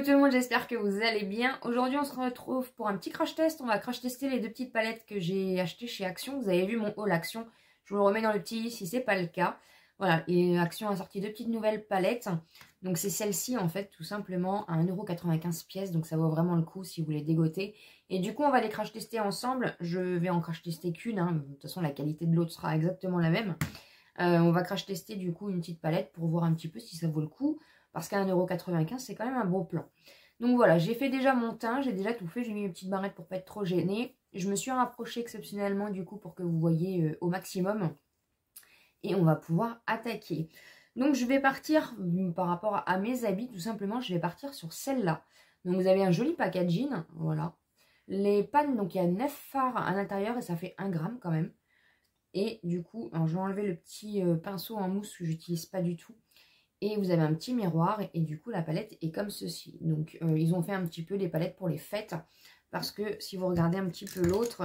Coucou tout le monde, j'espère que vous allez bien. Aujourd'hui on se retrouve pour un petit crash test. On va crash tester les deux petites palettes que j'ai achetées chez Action. Vous avez vu mon haul Action. Je vous le remets dans le petit si c'est pas le cas. Voilà, et Action a sorti deux petites nouvelles palettes. Donc c'est celle-ci en fait tout simplement à 1,95 € pièce. Donc ça vaut vraiment le coup si vous les dégotez. Et du coup on va les crash tester ensemble. Je vais en crash tester qu'une. De toute façon la qualité de l'autre sera exactement la même. On va crash tester du coup une petite palette pour voir un petit peu si ça vaut le coup. Parce qu'à 1,95 € c'est quand même un beau plan. Donc voilà, j'ai fait déjà mon teint, j'ai déjà tout fait. J'ai mis une petite barrette pour pas être trop gênée. Je me suis rapprochée exceptionnellement du coup pour que vous voyez au maximum. Et on va pouvoir attaquer. Donc je vais partir par rapport à mes habits, tout simplement, je vais partir sur celle-là. Donc vous avez un joli packaging, voilà. Les pannes, donc il y a 9 fards à l'intérieur et ça fait 1 gramme quand même. Et du coup, alors je vais enlever le petit pinceau en mousse que j'utilise pas du tout. Et vous avez un petit miroir et du coup la palette est comme ceci. Donc ils ont fait un petit peu les palettes pour les fêtes. Parce que si vous regardez un petit peu l'autre,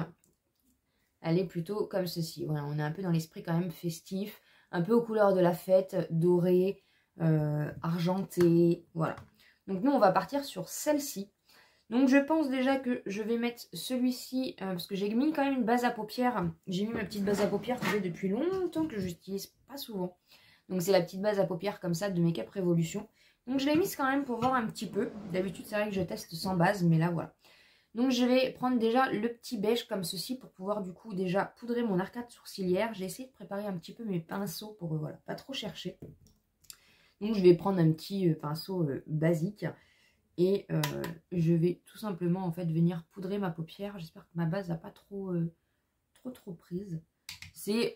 elle est plutôt comme ceci. Voilà, on est un peu dans l'esprit quand même festif. Un peu aux couleurs de la fête, doré, argenté. Voilà. Donc nous on va partir sur celle-ci. Donc je pense déjà que je vais mettre celui-ci, parce que j'ai mis quand même une base à paupières. J'ai mis ma petite base à paupières que j'ai depuis longtemps, que je n'utilise pas souvent. Donc c'est la petite base à paupières comme ça de Make Up Revolution. Donc je l'ai mise quand même pour voir un petit peu. D'habitude c'est vrai que je teste sans base, mais là voilà. Donc je vais prendre déjà le petit beige comme ceci pour pouvoir du coup déjà poudrer mon arcade sourcilière. J'ai essayé de préparer un petit peu mes pinceaux pour voilà, pas trop chercher. Donc je vais prendre un petit pinceau basique. Et je vais tout simplement en fait venir poudrer ma paupière. J'espère que ma base n'a pas trop prise. C'est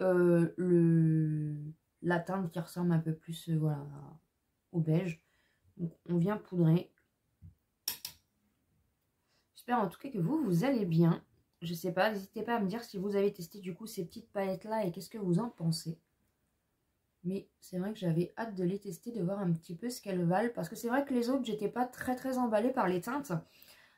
la teinte qui ressemble un peu plus voilà, au beige. Donc on vient poudrer. J'espère en tout cas que vous allez bien. Je sais pas, n'hésitez pas à me dire si vous avez testé du coup ces petites palettes là et qu'est-ce que vous en pensez. Mais c'est vrai que j'avais hâte de les tester, de voir un petit peu ce qu'elles valent. Parce que c'est vrai que les autres, j'étais pas très emballée par les teintes.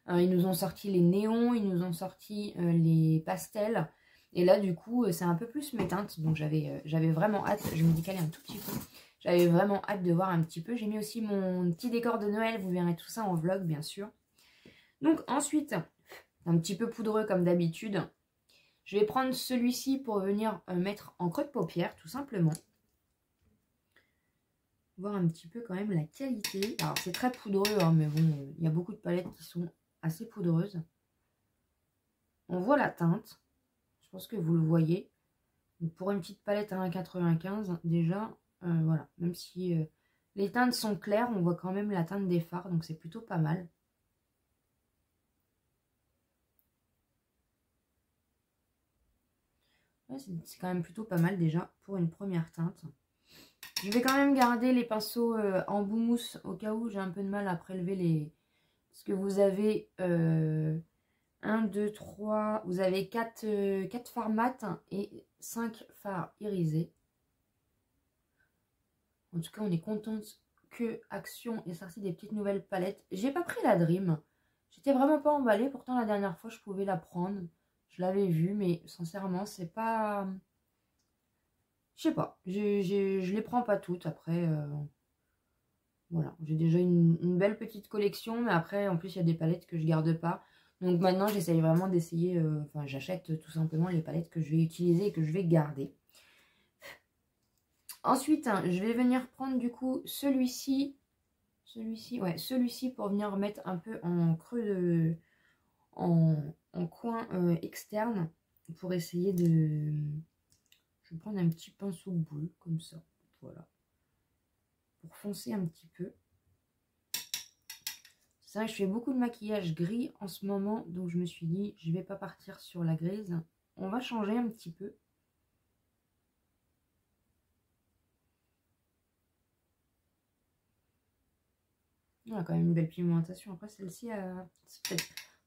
Ils nous ont sorti les néons, ils nous ont sorti les pastels. Et là, du coup, c'est un peu plus mes teintes. Donc j'avais vraiment hâte. Je me décalais un tout petit peu. J'avais vraiment hâte de voir un petit peu. J'ai mis aussi mon petit décor de Noël. Vous verrez tout ça en vlog, bien sûr. Donc ensuite, un petit peu poudreux comme d'habitude. Je vais prendre celui-ci pour venir mettre en creux de paupière, tout simplement. Voir un petit peu quand même la qualité. Alors c'est très poudreux, hein, mais bon, il y a beaucoup de palettes qui sont assez poudreuses. On voit la teinte. Je pense que vous le voyez. Donc pour une petite palette à 1,95 déjà, voilà. Même si les teintes sont claires, on voit quand même la teinte des fards, donc c'est plutôt pas mal. Ouais, c'est quand même plutôt pas mal déjà pour une première teinte. Je vais quand même garder les pinceaux en bout mousse au cas où j'ai un peu de mal à prélever les... Parce que vous avez 1, 2, 3... Vous avez 4 fards mat et 5 fards irisés. En tout cas, on est contente que Action ait sorti des petites nouvelles palettes. J'ai pas pris la Dream. J'étais vraiment pas emballée. Pourtant, la dernière fois, je pouvais la prendre. Je l'avais vue, mais sincèrement, c'est pas... Je sais pas, je les prends pas toutes. Après, voilà, j'ai déjà une belle petite collection, mais après, en plus, il y a des palettes que je garde pas. Donc maintenant, j'essaye vraiment d'essayer, enfin, j'achète tout simplement les palettes que je vais utiliser et que je vais garder. Ensuite, hein, je vais venir prendre du coup celui-ci, celui-ci pour venir mettre un peu en creux de, en coin externe, pour essayer de... Je vais prendre un petit pinceau boule, comme ça, voilà. Pour foncer un petit peu. C'est vrai que je fais beaucoup de maquillage gris en ce moment, donc je me suis dit, je vais pas partir sur la grise. On va changer un petit peu. On a quand même une belle pigmentation. Après, celle-ci, en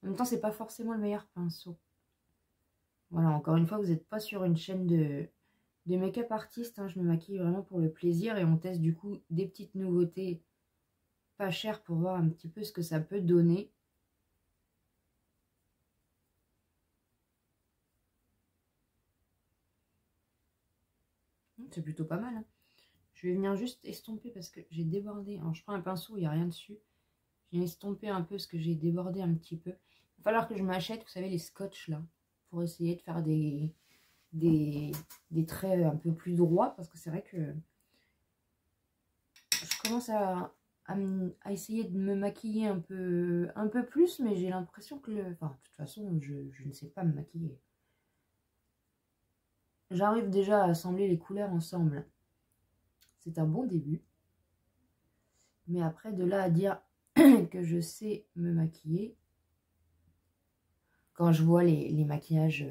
même temps, c'est pas forcément le meilleur pinceau. Voilà, encore une fois, vous n'êtes pas sur une chaîne de make-up artiste. Hein. Je me maquille vraiment pour le plaisir et on teste du coup des petites nouveautés pas chères pour voir un petit peu ce que ça peut donner. C'est plutôt pas mal. Hein. Je vais venir juste estomper parce que j'ai débordé. Alors, je prends un pinceau, il n'y a rien dessus. J'ai estompé un peu parce que j'ai débordé un petit peu. Il va falloir que je m'achète, vous savez, les scotch là. Pour essayer de faire des traits un peu plus droits. Parce que c'est vrai que je commence à essayer de me maquiller un peu plus. Mais j'ai l'impression que enfin, de toute façon, je ne sais pas me maquiller. J'arrive déjà à assembler les couleurs ensemble. C'est un bon début. Mais après, de là à dire que je sais me maquiller, quand je vois les maquillages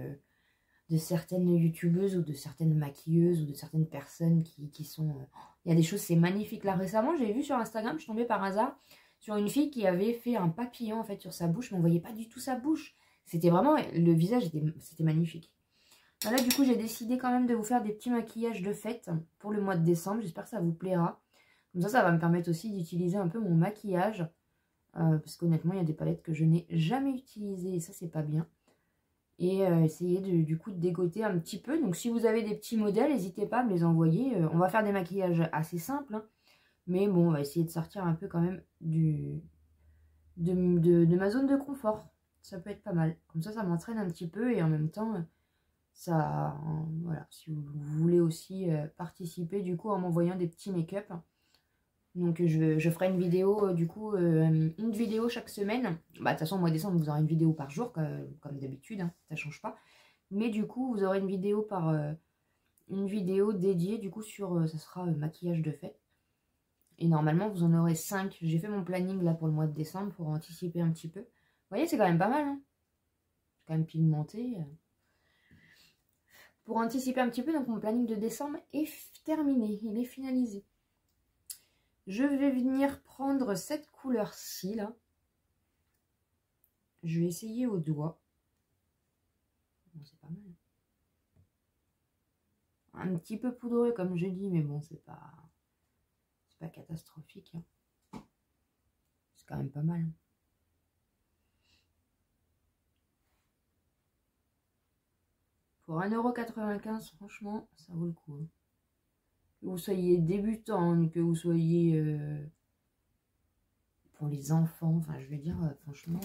de certaines youtubeuses ou de certaines maquilleuses ou de certaines personnes qui sont... il y a des choses, c'est magnifique. Là, récemment, j'ai vu sur Instagram, je suis tombée par hasard sur une fille qui avait fait un papillon en fait sur sa bouche, mais on voyait pas du tout sa bouche. C'était vraiment... Le visage, c'était magnifique. Là, du coup, j'ai décidé quand même de vous faire des petits maquillages de fête pour le mois de décembre. J'espère que ça vous plaira. Comme ça va me permettre aussi d'utiliser un peu mon maquillage. Parce qu'honnêtement, il y a des palettes que je n'ai jamais utilisées et ça, c'est pas bien. Et essayer du coup de dégoter un petit peu. Donc, si vous avez des petits modèles, n'hésitez pas à me les envoyer. On va faire des maquillages assez simples. Hein, mais bon, on va essayer de sortir un peu quand même de ma zone de confort. Ça peut être pas mal. Comme ça m'entraîne un petit peu et en même temps... ça, voilà, si vous voulez aussi participer du coup en m'envoyant des petits make-up. Donc je ferai une vidéo du coup, une vidéo chaque semaine. Bah de toute façon au mois de décembre vous aurez une vidéo par jour comme d'habitude, hein, ça change pas. Mais du coup vous aurez une vidéo une vidéo dédiée du coup sur, ça sera maquillage de fête. Et normalement vous en aurez 5. J'ai fait mon planning là pour le mois de décembre pour anticiper un petit peu. Vous voyez c'est quand même pas mal, hein. C'est quand même pigmenté. Pour anticiper un petit peu, donc mon planning de décembre est terminé, il est finalisé. Je vais venir prendre cette couleur-ci, là. Je vais essayer au doigt. Bon, c'est pas mal. Un petit peu poudreux, comme je dis, mais bon, c'est pas catastrophique. Hein. C'est quand même pas mal. Pour 1,95 €, franchement, ça vaut le coup. Hein. Que vous soyez débutant, que vous soyez pour les enfants, enfin, je veux dire, franchement...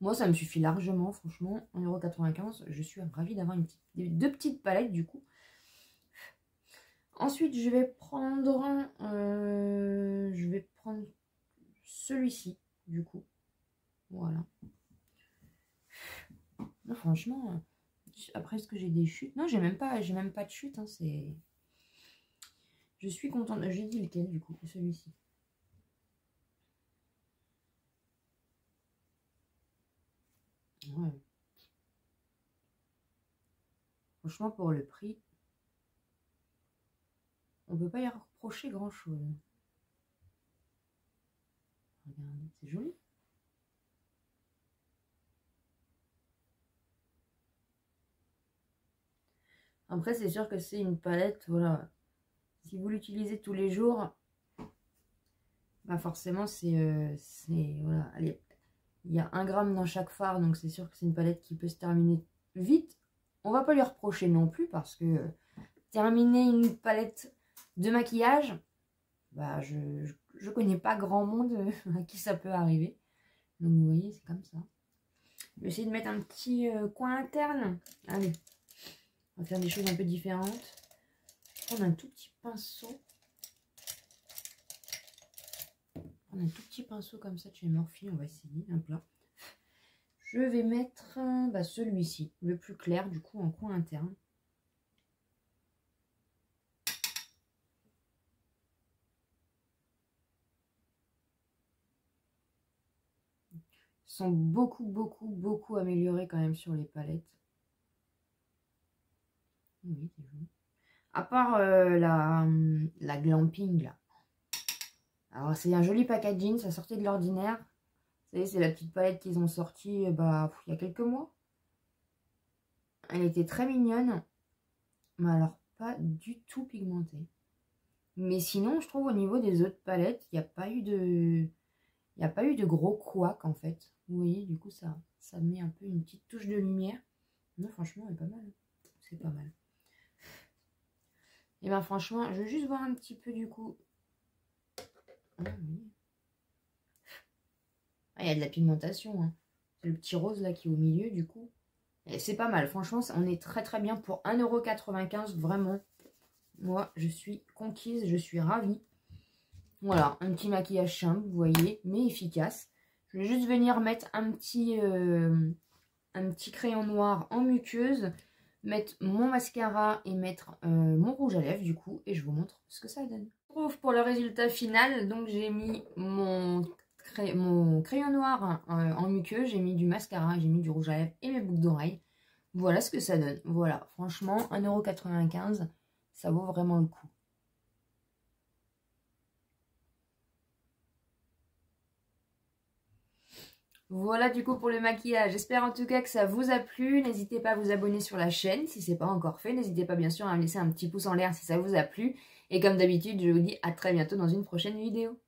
moi, ça me suffit largement, franchement. 1,95 €, je suis ravie d'avoir deux petites palettes, du coup. Ensuite, je vais prendre celui-ci, du coup. Voilà. Non, franchement, après, est-ce que j'ai des chutes? Non, j'ai même pas de chute. Hein, je suis contente. J'ai dit lequel, du coup, celui-ci. Ouais. Franchement, pour le prix, on peut pas y reprocher grand-chose. Regardez, c'est joli. Après, c'est sûr que c'est une palette, voilà. Si vous l'utilisez tous les jours, bah forcément, voilà. Allez, il y a 1 gramme dans chaque fard, donc c'est sûr que c'est une palette qui peut se terminer vite. On va pas lui reprocher non plus, parce que terminer une palette de maquillage, bah je connais pas grand monde à qui ça peut arriver. Donc vous voyez, c'est comme ça. Je vais essayer de mettre un petit coin interne. Allez, on va faire des choses un peu différentes. Je vais prendre un tout petit pinceau. Prendre un tout petit pinceau comme ça de chez Morphe. On va essayer, hop là. Je vais mettre celui-ci, le plus clair, du coup, en coin interne. Ils sont beaucoup améliorés quand même sur les palettes. Oui, c'est joli. À part la glamping, là. Alors, c'est un joli packaging, ça sortait de l'ordinaire. Vous savez, c'est la petite palette qu'ils ont sortie il y a quelques mois. Elle était très mignonne. Mais alors, pas du tout pigmentée. Mais sinon, je trouve au niveau des autres palettes, il n'y a pas eu de gros couacs, en fait. Vous voyez, du coup, ça met un peu une petite touche de lumière. Non, franchement, elle est pas mal. C'est pas mal. Et ben franchement, je veux juste voir un petit peu, du coup. Ah, oui. Ah, il y a de la pigmentation, hein. C'est le petit rose là qui est au milieu du coup. C'est pas mal, franchement, on est très très bien pour 1,95 €, vraiment. Moi, je suis conquise, je suis ravie. Voilà, un petit maquillage simple, vous voyez, mais efficace. Je vais juste venir mettre un petit crayon noir en muqueuse, mettre mon mascara et mettre mon rouge à lèvres du coup, et je vous montre ce que ça donne. On se retrouve pour le résultat final. Donc j'ai mis mon crayon noir en muqueuse, j'ai mis du mascara, j'ai mis du rouge à lèvres et mes boucles d'oreilles. Voilà ce que ça donne. Voilà, franchement, 1,95 €, ça vaut vraiment le coup. Voilà du coup pour le maquillage. J'espère en tout cas que ça vous a plu. N'hésitez pas à vous abonner sur la chaîne si ce n'est pas encore fait. N'hésitez pas bien sûr à me laisser un petit pouce en l'air si ça vous a plu. Et comme d'habitude, je vous dis à très bientôt dans une prochaine vidéo.